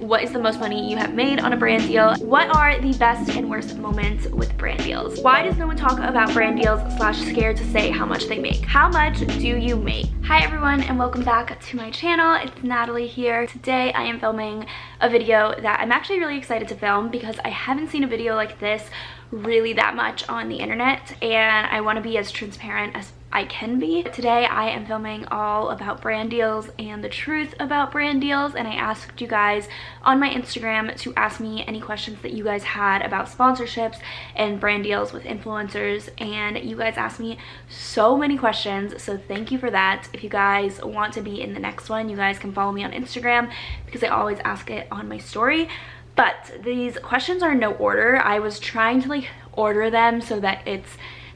What is the most money you have made on a brand deal? What are the best and worst moments with brand deals? Why does no one talk about brand deals / scared to say how much they make? How much do you make? Hi everyone and welcome back to my channel. It's Natalie here. Today I am filming a video that I'm actually really excited to film because I haven't seen a video like this really that much on the internet, and I want to be as transparent as I can be. Today I am filming all about brand deals and the truth about brand deals, and I asked you guys on my Instagram to ask me any questions that you guys had about sponsorships and brand deals with influencers, and you guys asked me so many questions, so thank you for that. If you guys want to be in the next one, you guys can follow me on Instagram because I always ask it on my story. But these questions are in no order. I was trying to like order them so that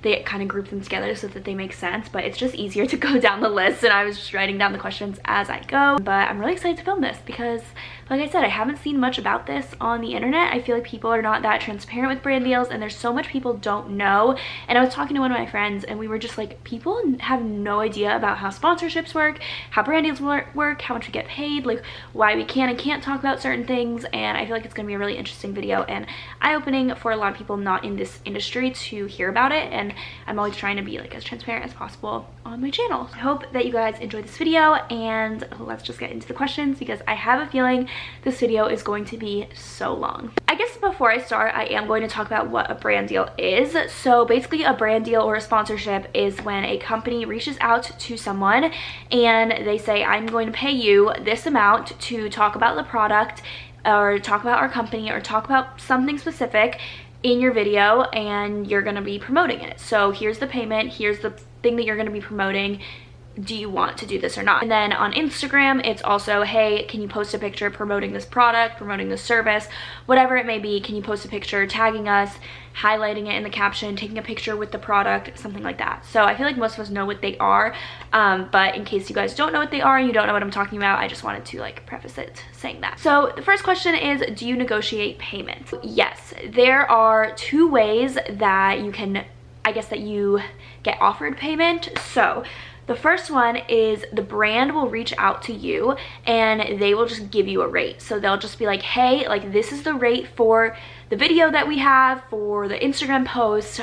they kind of group them together so that they make sense, but it's just easier to go down the list, and I was just writing down the questions as I go. But I'm really excited to film this because, like I said, I haven't seen much about this on the internet. I feel like people are not that transparent with brand deals, and there's so much people don't know. And I was talking to one of my friends and we were just like, people have no idea about how sponsorships work, how brand deals work, how much we get paid, like why we can and can't talk about certain things. And I feel like it's gonna be a really interesting video and eye-opening for a lot of people not in this industry to hear about it, and I'm always trying to be like as transparent as possible on my channel. I hope that you guys enjoyed this video, and let's just get into the questions because I have a feeling this video is going to be so long. I guess before I start, I am going to talk about what a brand deal is. So basically a brand deal or a sponsorship is when a company reaches out to someone and they say, I'm going to pay you this amount to talk about the product or talk about our company or talk about something specific in your video, and you're gonna be promoting it. So here's the payment, here's the thing that you're gonna be promoting. Do you want to do this or not? And then on Instagram, it's also, hey, can you post a picture promoting this product, promoting this service, whatever it may be. Can you post a picture tagging us, highlighting it in the caption, taking a picture with the product, something like that. So I feel like most of us know what they are, but in case you guys don't know what they are and you don't know what I'm talking about, I just wanted to like preface it saying that. So the first question is, do you negotiate payment? Yes, there are two ways that you can, I guess, that you get offered payment. So the first one is the brand will reach out to you and they will just give you a rate. So they'll just be like, hey, like this is the rate for the video that we have, for the Instagram post.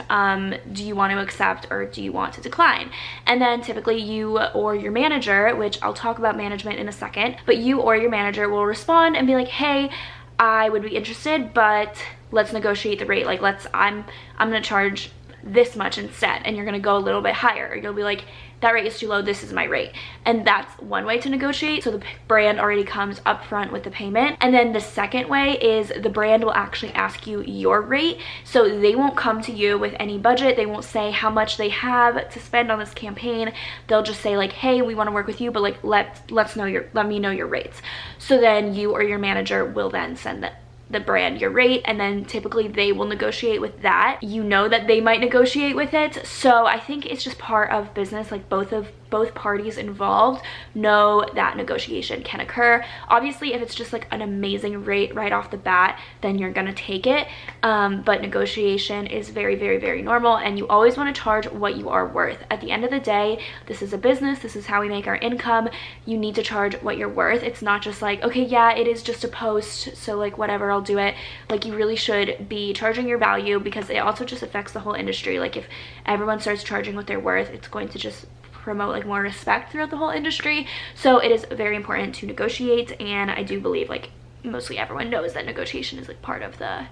Do you want to accept or do you want to decline? And then typically you or your manager, which I'll talk about management in a second, but you or your manager will respond and be like, hey, I would be interested, but let's negotiate the rate. Like I'm gonna charge this much instead, and you're gonna go a little bit higher, or you'll be like, that rate is too low, this is my rate. And that's one way to negotiate. So the brand already comes up front with the payment. And then the second way is the brand will actually ask you your rate. So they won't come to you with any budget. They won't say how much they have to spend on this campaign. They'll just say like, hey, we want to work with you, but like let me know your rates. So then you or your manager will then send the brand your rate, and then typically they will negotiate with that. You know that they might negotiate with it. So I think it's just part of business. Like both parties involved know that negotiation can occur. Obviously, if it's just like an amazing rate right off the bat, then you're gonna take it. But negotiation is very, very, very normal, and you always want to charge what you are worth. At the end of the day, this is a business. This is how we make our income. You need to charge what you're worth. It's not just like, okay, yeah, it is just a post, so like whatever, I'll do it. Like you really should be charging your value, because it also just affects the whole industry. Like if everyone starts charging what they're worth, it's going to just promote like more respect throughout the whole industry. So it is very important to negotiate, and I do believe like mostly everyone knows that negotiation is like part of the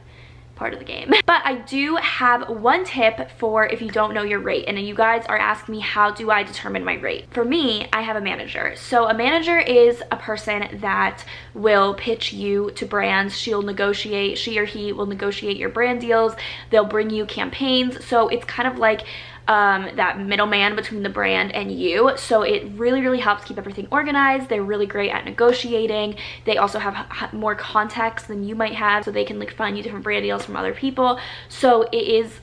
game. But I do have one tip for if you don't know your rate, and you guys are asking me, how do I determine my rate? For me, I have a manager. So a manager is a person that will pitch you to brands. She or he will negotiate your brand deals. They'll bring you campaigns. So it's kind of like that middleman between the brand and you. So it really, really helps keep everything organized. They're really great at negotiating. They also have more contacts than you might have, so they can like find you different brand deals from other people. So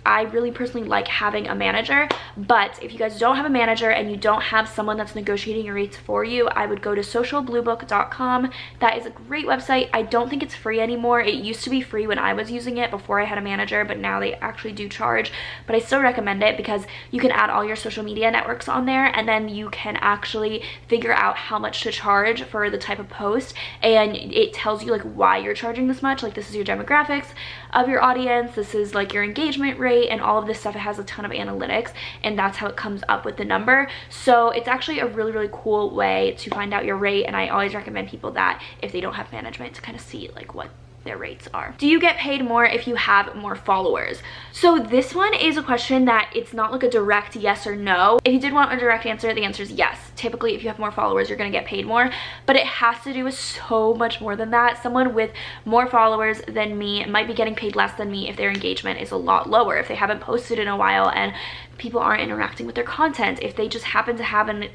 I really personally like having a manager. But if you guys don't have a manager and you don't have someone that's negotiating your rates for you, I would go to socialbluebook.com. That is a great website. I don't think it's free anymore. It used to be free when I was using it before I had a manager, but now they actually do charge. But I still recommend it because you can add all your social media networks on there, and then you can actually figure out how much to charge for the type of post, and it tells you like why you're charging this much. Like, this is your demographics of your audience, this is like your engagement rate, and all of this stuff. It has a ton of analytics, and that's how it comes up with the number. So it's actually a really cool way to find out your rate, and I always recommend people that if they don't have management to kind of see like what their rates are. Do you get paid more if you have more followers? So this one is a question that it's not like a direct yes or no. If you did want a direct answer, the answer is yes. Typically, if you have more followers, you're gonna get paid more, but it has to do with so much more than that. Someone with more followers than me might be getting paid less than me if their engagement is a lot lower, if they haven't posted in a while and people aren't interacting with their content, if they just happen to have an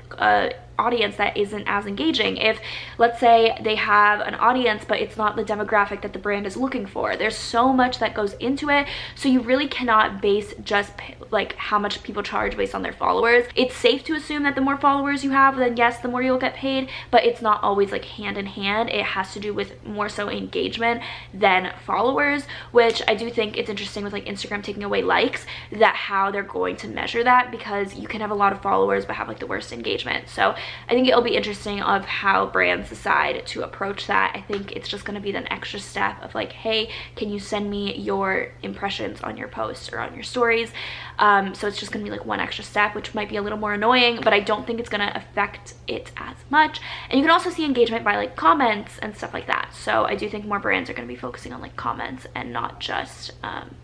audience that isn't as engaging, if let's say they have an audience but it's not the demographic that the brand is looking for. There's so much that goes into it, so you really cannot base just like how much people charge based on their followers. It's safe to assume that the more followers you have, then yes, the more you'll get paid, but it's not always like hand in hand. It has to do with more so engagement than followers, which I do think it's interesting with like Instagram taking away likes, that how they're going to measure that, because you can have a lot of followers but have like the worst engagement. So I think it'll be interesting of how brands decide to approach that. I think it's just going to be an extra step of like, hey, can you send me your impressions on your posts or on your stories? So it's just going to be like one extra step, which might be a little more annoying, but I don't think it's going to affect it as much. And you can also see engagement by like comments and stuff like that. So I do think more brands are going to be focusing on like comments and not just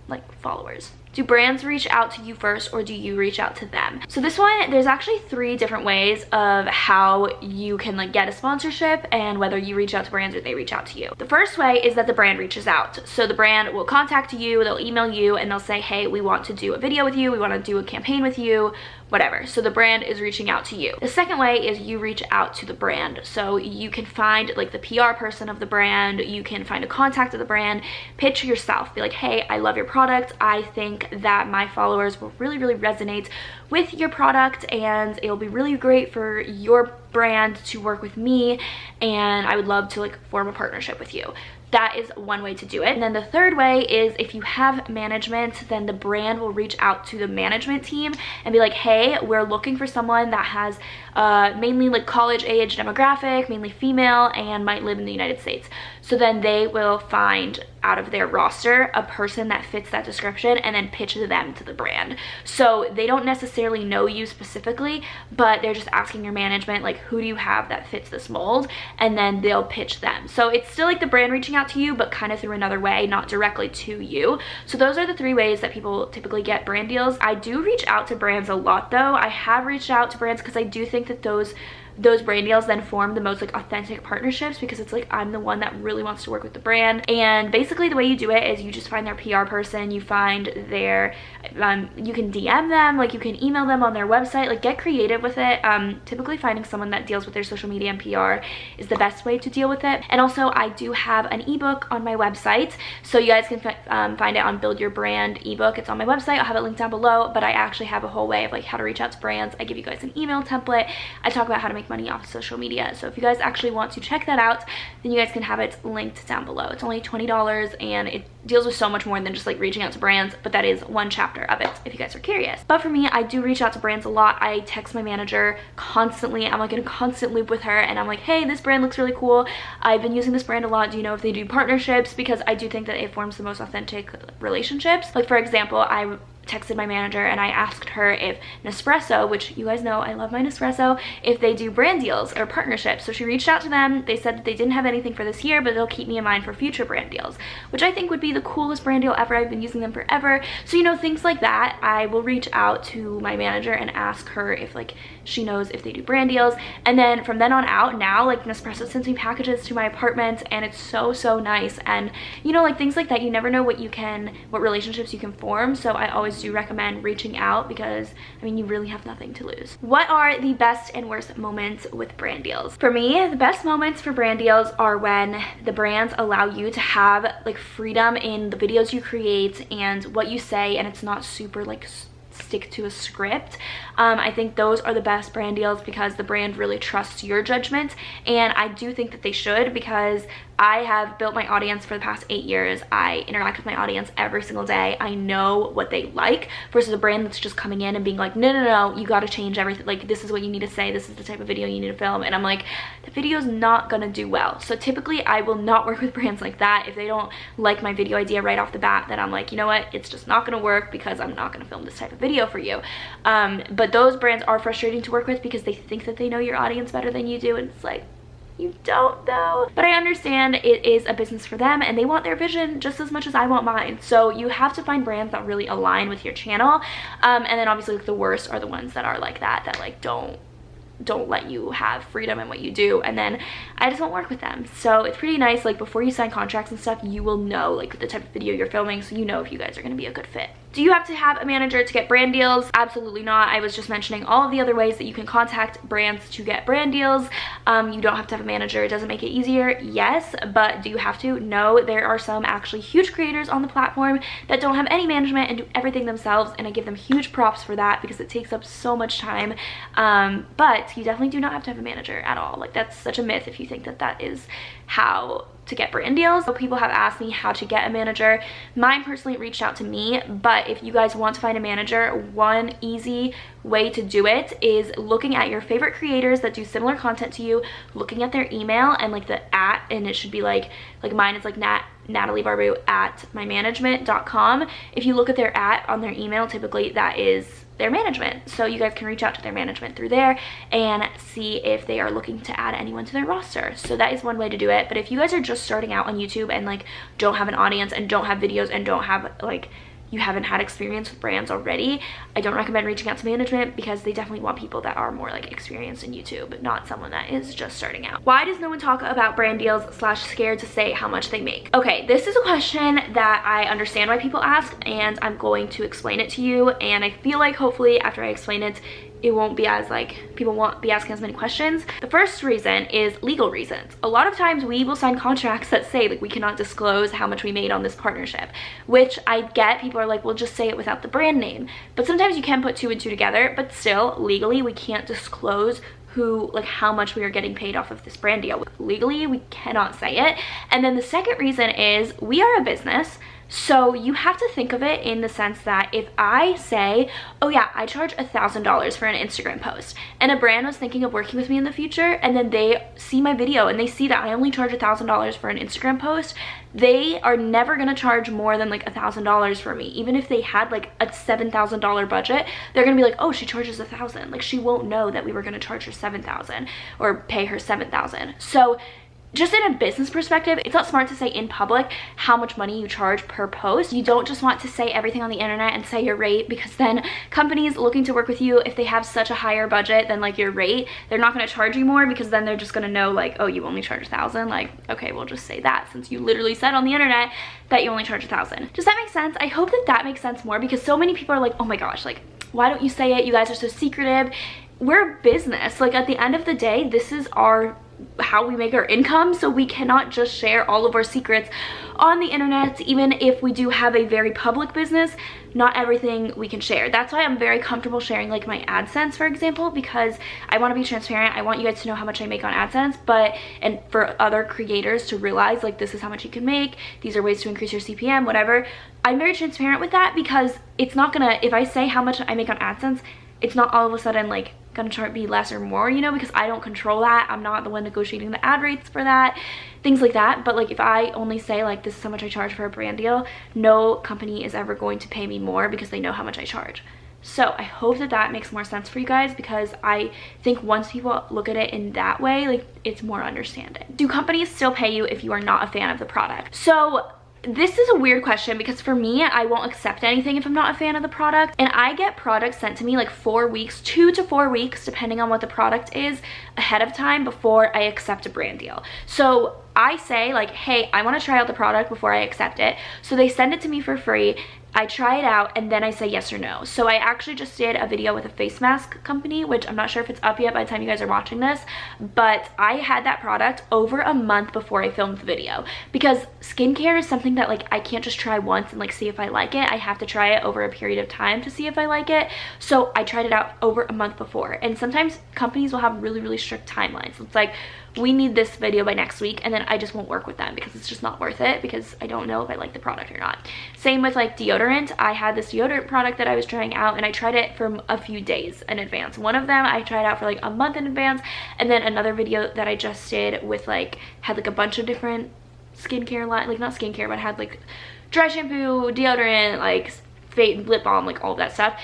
like followers. Do brands reach out to you first, or do you reach out to them? So this one, there's actually 3 different ways of how you can like get a sponsorship, and whether you reach out to brands or they reach out to you. The first way is that the brand reaches out. So the brand will contact you, they'll email you, and they'll say, hey, we want to do a video with you, we want to do a campaign with you, whatever. So the brand is reaching out to you. The second way is you reach out to the brand. So you can find like the PR person of the brand, you can find a contact of the brand, pitch yourself, be like, hey, I love your product, I think that my followers will really resonate with your product, and it'll be really great for your brand to work with me, and I would love to like form a partnership with you. That is one way to do it. And then the third way is if you have management, then the brand will reach out to the management team and be like, hey, we're looking for someone that has mainly like college age demographic, mainly female, and might live in the United States. So then they will find out of their roster a person that fits that description and then pitch them to the brand. So they don't necessarily know you specifically, but they're just asking your management like, who do you have that fits this mold, and then they'll pitch them. So it's still like the brand reaching out to you, but kind of through another way, not directly to you. So those are the 3 ways that people typically get brand deals. I do reach out to brands a lot though. I have reached out to brands because I do think that those brand deals then form the most like authentic partnerships, because it's like I'm the one that really wants to work with the brand. And basically the way you do it is you just find their PR person, you find their you can DM them, like you can email them on their website, like get creative with it. Typically finding someone that deals with their social media and PR is the best way to deal with it. And also I do have an ebook on my website, so you guys can find it on Build Your Brand ebook. It's on my website, I'll have it linked down below, but I actually have a whole way of like how to reach out to brands. I give you guys an email template, I talk about how to make money off social media. So if you guys actually want to check that out, then you guys can have it linked down below. It's only $20 and it deals with so much more than just like reaching out to brands, but that is one chapter of it if you guys are curious. But for me, I do reach out to brands a lot. I text my manager constantly. I'm like in a constant loop with her, and I'm like, hey, this brand looks really cool, I've been using this brand a lot, do you know if they do partnerships? Because I do think that it forms the most authentic relationships. Like for example, I texted my manager and I asked her if Nespresso, which you guys know I love my Nespresso, if they do brand deals or partnerships. So she reached out to them. They said that they didn't have anything for this year, but they'll keep me in mind for future brand deals, which I think would be the coolest brand deal ever. I've been using them forever. So you know, things like that, I will reach out to my manager and ask her if like she knows if they do brand deals. And then from then on out, now like Nespresso sends me packages to my apartment, and it's so nice. And you know, like things like that, you never know what relationships you can form. So I always do recommend reaching out, because I mean, you really have nothing to lose. What are the best and worst moments with brand deals? For me, the best moments for brand deals are when the brands allow you to have like freedom in the videos you create and what you say, and it's not super like stick to a script. I think those are the best brand deals because the brand really trusts your judgment, and I do think that they should, because I have built my audience for the past 8 years. I interact with my audience every single day. I know what they like versus a brand that's just coming in and being like, no, no, no, you got to change everything. Like, this is what you need to say. This is the type of video you need to film. And I'm like, the video's not gonna do well. So typically I will not work with brands like that. If they don't like my video idea right off the bat, then I'm like, you know what, it's just not gonna work because I'm not gonna film this type of video for you. But those brands are frustrating to work with because they think that they know your audience better than you do, and it's like, you don't though. But I understand it is a business for them and they want their vision just as much as I want mine. So you have to find brands that really align with your channel. And then obviously like, the worst are the ones that are like that like don't let you have freedom in what you do, and then I just won't work with them. So it's pretty nice, like before you sign contracts and stuff, you will know like the type of video you're filming, so you know if you guys are going to be a good fit. Do you have to have a manager to get brand deals? Absolutely not. I was just mentioning all of the other ways that you can contact brands to get brand deals. You don't have to have a manager. It doesn't make it easier, yes, but do you have to? No. There are some actually huge creators on the platform that don't have any management and do everything themselves, and I give them huge props for that because it takes up so much time. But you definitely do not have to have a manager at all. Like, that's such a myth if you think that that is how to get brand deals. So people have asked me how to get a manager. Mine personally reached out to me, but if you guys want to find a manager, one easy way to do it is looking at your favorite creators that do similar content to you, looking at their email and like the @ and it should be like mine is like Natalie Barbu at mymanagement.com. If you look at their @ on their email, typically that is their management, so you guys can reach out to their management through there and see if they are looking to add anyone to their roster. So that is one way to do it. But if you guys are just starting out on YouTube and like don't have an audience and don't have videos and don't have like, you haven't had experience with brands already, I don't recommend reaching out to management because they definitely want people that are more like experienced in YouTube, not someone that is just starting out. Why does no one talk about brand deals / scared to say how much they make? Okay, this is a question that I understand why people ask, and I'm going to explain it to you, and I feel like hopefully after I explain it, it won't be as like, people won't be asking as many questions. The first reason is legal reasons. A lot of times we will sign contracts that say like we cannot disclose how much we made on this partnership, which I get. People are like, well, just say it without the brand name. But sometimes you can put 2 and 2 together, but still legally we can't disclose how much we are getting paid off of this brand deal. Legally we cannot say it. And then the second reason is we are a business. So you have to think of it in the sense that if I say, oh yeah, I charge $1,000 for an Instagram post, and a brand was thinking of working with me in the future, and then they see my video and they see that I only charge $1,000 for an Instagram post, they are never gonna charge more than like $1,000 for me. Even if they had like a $7,000 budget, they're gonna be like, oh, she charges $1,000. Like, she won't know that we were gonna charge her $7,000 or pay her $7,000. So just in a business perspective, it's not smart to say in public how much money you charge per post. You don't just want to say everything on the internet and say your rate, because then companies looking to work with you, if they have such a higher budget than like your rate, they're not going to charge you more, because then they're just going to know like, oh, you only charge $1,000. Like, okay, we'll just say that since you literally said on the internet that you only charge $1,000. Does that make sense? I hope that that makes sense more, because so many people are like, oh my gosh, like, why don't you say it? You guys are so secretive. We're a business. Like, at the end of the day, this is how we make our income, so we cannot just share all of our secrets on the internet. Even if we do have a very public business, not everything we can share. That's why I'm very comfortable sharing like my AdSense, for example, because I want to be transparent. I want you guys to know how much I make on AdSense, and for other creators to realize like, this is how much you can make, these are ways to increase your CPM, whatever. I'm very transparent with that, because it's not gonna, if I say how much I make on AdSense, it's not all of a sudden like gonna be less or more, you know, because I don't control that. I'm not the one negotiating the ad rates for that, things like that. But like, if I only say like, this is how much I charge for a brand deal, no company is ever going to pay me more, because they know how much I charge. So I hope that that makes more sense for you guys, because I think once people look at it in that way, like, it's more understanding. Do companies still pay you if you are not a fan of the product? So this is a weird question, because for me, I won't accept anything if I'm not a fan of the product, and I get products sent to me like 4 weeks, 2 to 4 weeks, depending on what the product is, ahead of time before I accept a brand deal. So I say like, hey, I want to try out the product before I accept it. So they send it to me for free. I try it out, and then I say yes or no. So I actually just did a video with a face mask company, which I'm not sure if it's up yet by the time you guys are watching this, but I had that product over a month before I filmed the video, because skincare is something that like, I can't just try once and like see if I like it. I have to try it over a period of time to see if I like it. So I tried it out over a month before, and sometimes companies will have really, really strict timelines. It's like we need this video by next week, and then I just won't work with them because it's just not worth it, because I don't know if I like the product or not. Same with like deodorant. I had this deodorant product that I was trying out, and I tried it for a few days in advance. One of them I tried out for like a month in advance, and then another video that I just did with like, had like a bunch of different skincare line, like not skincare, but had like dry shampoo, deodorant, like lip balm, like all of that stuff.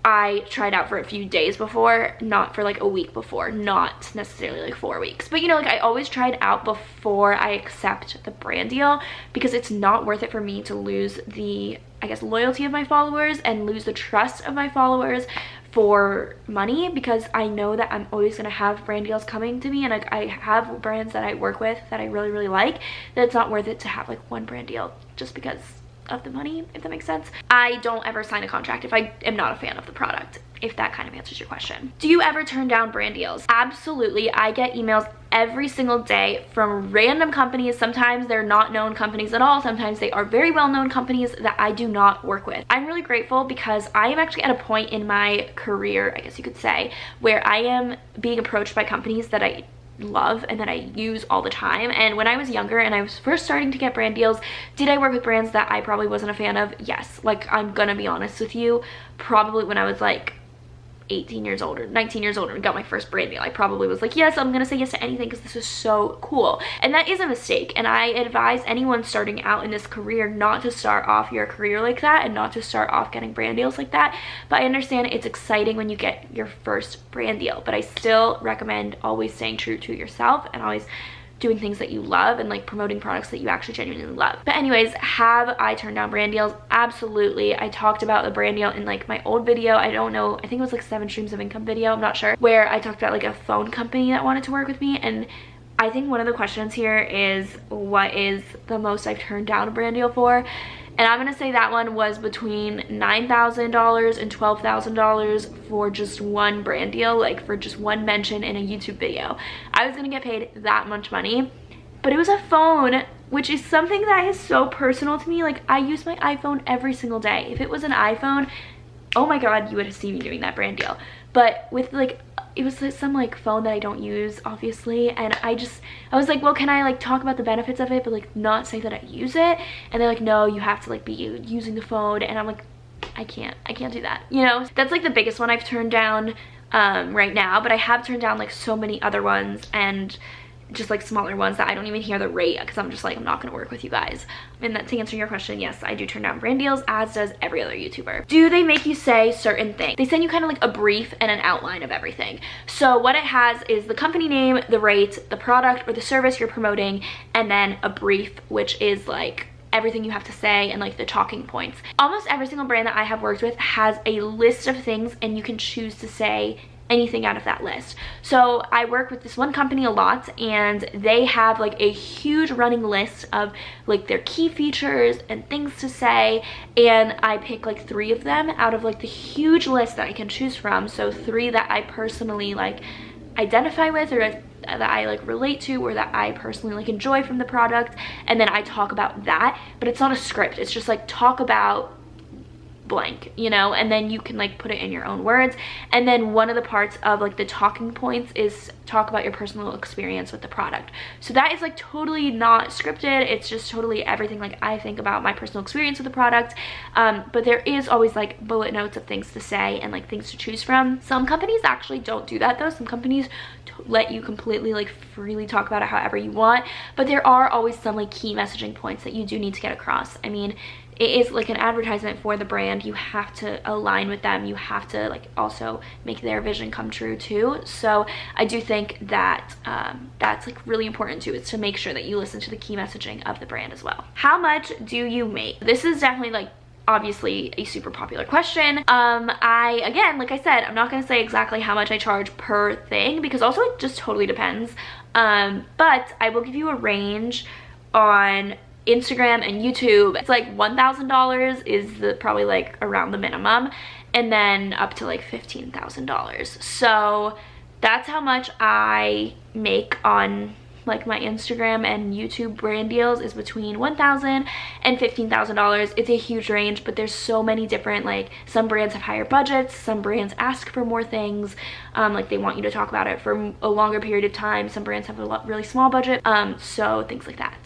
I tried out for a few days before, not for like a week before, not necessarily like 4 weeks. But you know, like I always tried out before I accept the brand deal, because it's not worth it for me to lose the, I guess, loyalty of my followers and lose the trust of my followers for money, because I know that I'm always going to have brand deals coming to me, and like I have brands that I work with that I really, really like, that it's not worth it to have like one brand deal just because of the money, if that makes sense. I don't ever sign a contract if I am not a fan of the product, if that kind of answers your question. Do you ever turn down brand deals? Absolutely. I get emails every single day from random companies. Sometimes they're not known companies at all. Sometimes they are very well-known companies that I do not work with. I'm really grateful because I am actually at a point in my career, I guess you could say, where I am being approached by companies that I love and that I use all the time. And when I was younger and I was first starting to get brand deals, did I work with brands that I probably wasn't a fan of? Yes. Like, I'm gonna be honest with you, probably when I was like 18 years old or 19 years old and got my first brand deal, I probably was like, yes, I'm gonna say yes to anything because this is so cool. And that is a mistake, and I advise anyone starting out in this career not to start off your career like that and not to start off getting brand deals like that. But I understand it's exciting when you get your first brand deal, but I still recommend always staying true to yourself and always doing things that you love and like promoting products that you actually genuinely love. But anyways, have I turned down brand deals? Absolutely. I talked about the brand deal in like my old video. I don't know, I think it was like 7 streams of income video, I'm not sure, where I talked about like a phone company that wanted to work with me. And I think one of the questions here is, what is the most I've turned down a brand deal for? And I'm gonna say that one was between $9,000 and $12,000 for just one brand deal, like for just one mention in a YouTube video. I was gonna get paid that much money, but it was a phone, which is something that is so personal to me. Like, I use my iPhone every single day. If it was an iPhone, oh my god, you would have seen me doing that brand deal. But with like, it was some like phone that I don't use, obviously, and I was like, well, can I like talk about the benefits of it but like not say that I use it? And they're like, no, you have to like be using the phone. And I'm like, I can't do that, you know? That's like the biggest one I've turned down right now, but I have turned down like so many other ones, and just like smaller ones that I don't even hear the rate, because I'm just like, I'm not gonna work with you guys. And that, to answer your question, yes, I do turn down brand deals, as does every other YouTuber. Do they make you say certain things? They send you kind of like a brief and an outline of everything. So what it has is the company name, the rate, the product or the service you're promoting, and then a brief, which is like everything you have to say and like the talking points. Almost every single brand that I have worked with has a list of things, and you can choose to say anything out of that list. So I work with this one company a lot, and they have like a huge running list of like their key features and things to say, and I pick like 3 of them out of like the huge list that I can choose from. So 3 that I personally like identify with, or that I like relate to, or that I personally like enjoy from the product, and then I talk about that. But it's not a script, it's just like talk about blank, you know, and then you can like put it in your own words. And then one of the parts of like the talking points is talk about your personal experience with the product. So that is like totally not scripted, it's just totally everything like I think about my personal experience with the product. But there is always like bullet notes of things to say and like things to choose from. Some companies actually don't do that though. Some companies let you completely like freely talk about it however you want, but there are always some like key messaging points that you do need to get across. I mean, it is like an advertisement for the brand. You have to align with them. You have to like also make their vision come true too. So I do think that that's like really important too, is to make sure that you listen to the key messaging of the brand as well. How much do you make? This is definitely like obviously a super popular question. Again, like I said, I'm not gonna say exactly how much I charge per thing, because also it just totally depends. But I will give you a range on Instagram and YouTube. It's like $1,000 is probably like around the minimum, and then up to like $15,000. So that's how much I make on like my Instagram and YouTube brand deals is between $1,000 and $15,000. It's a huge range, but there's so many different, like some brands have higher budgets, some brands ask for more things, like they want you to talk about it for a longer period of time. Some brands have a really small budget, so things like that.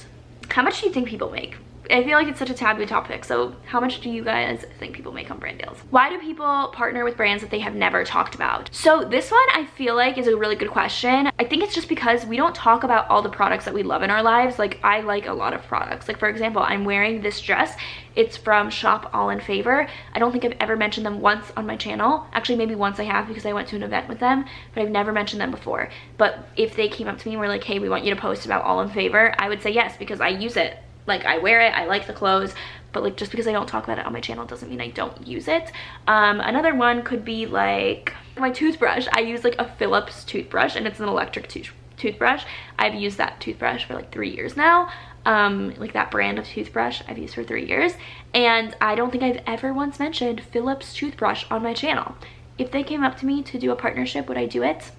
How much do you think people make? I feel like it's such a taboo topic, so how much do you guys think people make on brand deals? Why do people partner with brands that they have never talked about? So this one I feel like is a really good question. I think it's just because we don't talk about all the products that we love in our lives. Like I like a lot of products. Like for example, I'm wearing this dress. It's from Shop All in Favor. I don't think I've ever mentioned them once on my channel. Actually, maybe once I have because I went to an event with them, but I've never mentioned them before. But if they came up to me and were like, hey, we want you to post about All in Favor, I would say yes because I use it. Like I wear it, I like the clothes, but like just because I don't talk about it on my channel doesn't mean I don't use it. Another one could be like my toothbrush. I use like a Philips toothbrush and it's an electric toothbrush. I've used that toothbrush for like 3 years now. Like that brand of toothbrush I've used for 3 years, and I don't think I've ever once mentioned Philips toothbrush on my channel. If they came up to me to do a partnership, would I do it?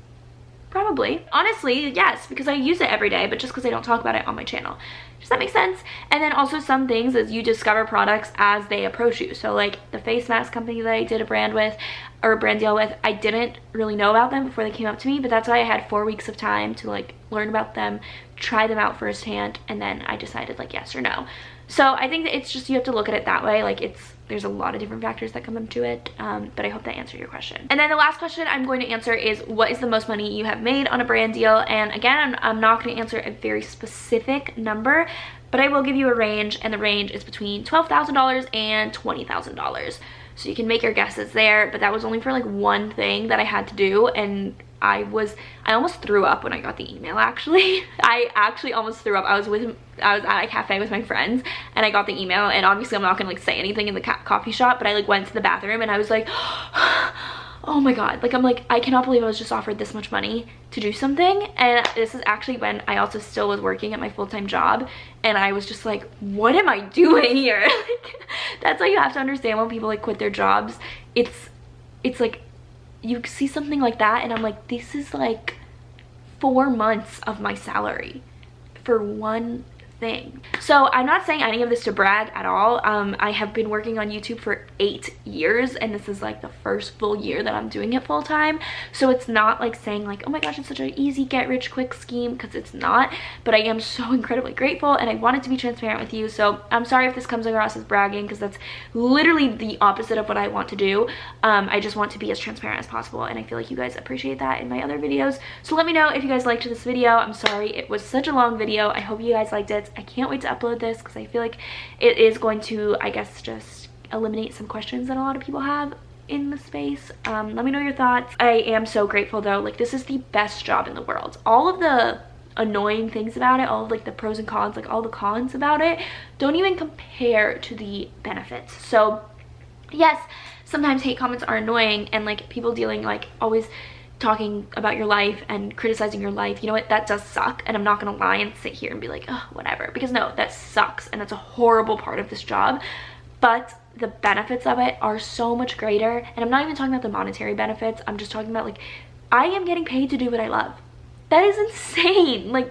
Probably. Honestly, yes, because I use it every day, but just because I don't talk about it on my channel. Does that make sense? And then also some things is you discover products as they approach you. So like the face mask company that I did a brand with or a brand deal with, I didn't really know about them before they came up to me, but that's why I had 4 weeks of time to like learn about them, try them out firsthand, and then I decided like yes or no. So I think that it's just, you have to look at it that way. Like there's a lot of different factors that come into it, but I hope that answered your question. And then the last question I'm going to answer is, what is the most money you have made on a brand deal? And again, I'm not going to answer a very specific number, but I will give you a range, and the range is between $12,000 and $20,000. So you can make your guesses there, but that was only for like one thing that I had to do, and I almost threw up when I got the email, actually. I actually almost threw up. I was at a cafe with my friends and I got the email, and obviously I'm not gonna like say anything in the coffee shop, but I like went to the bathroom and I was like, oh my god, like I'm like, I cannot believe I was just offered this much money to do something. And this is actually when I also still was working at my full-time job, and I was just like, what am I doing here? Like, that's why you have to understand when people like quit their jobs. It's like, you see something like that and I'm like, this is like 4 months of my salary for one thing. So I'm not saying any of this to brag at all. I have been working on YouTube for 8 years, and this is like the first full year that I'm doing it full time. So it's not like saying like, oh my gosh, it's such an easy get rich quick scheme, because it's not. But I am so incredibly grateful, and I wanted to be transparent with you. So I'm sorry if this comes across as bragging, because that's literally the opposite of what I want to do. I just want to be as transparent as possible, and I feel like you guys appreciate that in my other videos. So let me know if you guys liked this video. I'm sorry it was such a long video. I hope you guys liked it. I can't wait to upload this because I feel like it is going to, I guess, just eliminate some questions that a lot of people have in the space. Let me know your thoughts. I am so grateful though. Like, this is the best job in the world. All of the annoying things about it, all of like the pros and cons, like all the cons about it, don't even compare to the benefits. So yes, sometimes hate comments are annoying, and like people dealing like always talking about your life and criticizing your life, you know what, that does suck, and I'm not gonna lie and sit here and be like, oh, whatever, because no, that sucks, and that's a horrible part of this job. But the benefits of it are so much greater, and I'm not even talking about the monetary benefits. I'm just talking about like, I am getting paid to do what I love. That is insane. Like,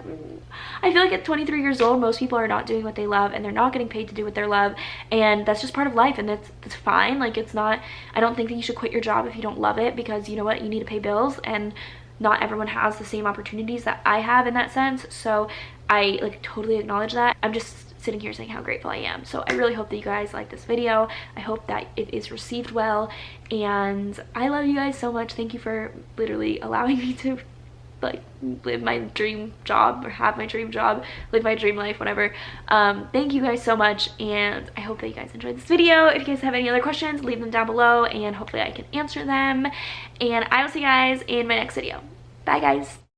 I feel like at 23 years old, most people are not doing what they love, and they're not getting paid to do what they love, and that's just part of life, and that's fine. Like, it's not, I don't think that you should quit your job if you don't love it, because you know what, you need to pay bills, and not everyone has the same opportunities that I have in that sense. So I like totally acknowledge that. I'm just sitting here saying how grateful I am. So I really hope that you guys like this video. I hope that it is received well, and I love you guys so much. Thank you for literally allowing me to like live my dream job, or have my dream job, live my dream life, whatever. Thank you guys so much, and I hope that you guys enjoyed this video. If you guys have any other questions, leave them down below, and hopefully I can answer them, and I will see you guys in my next video. Bye guys.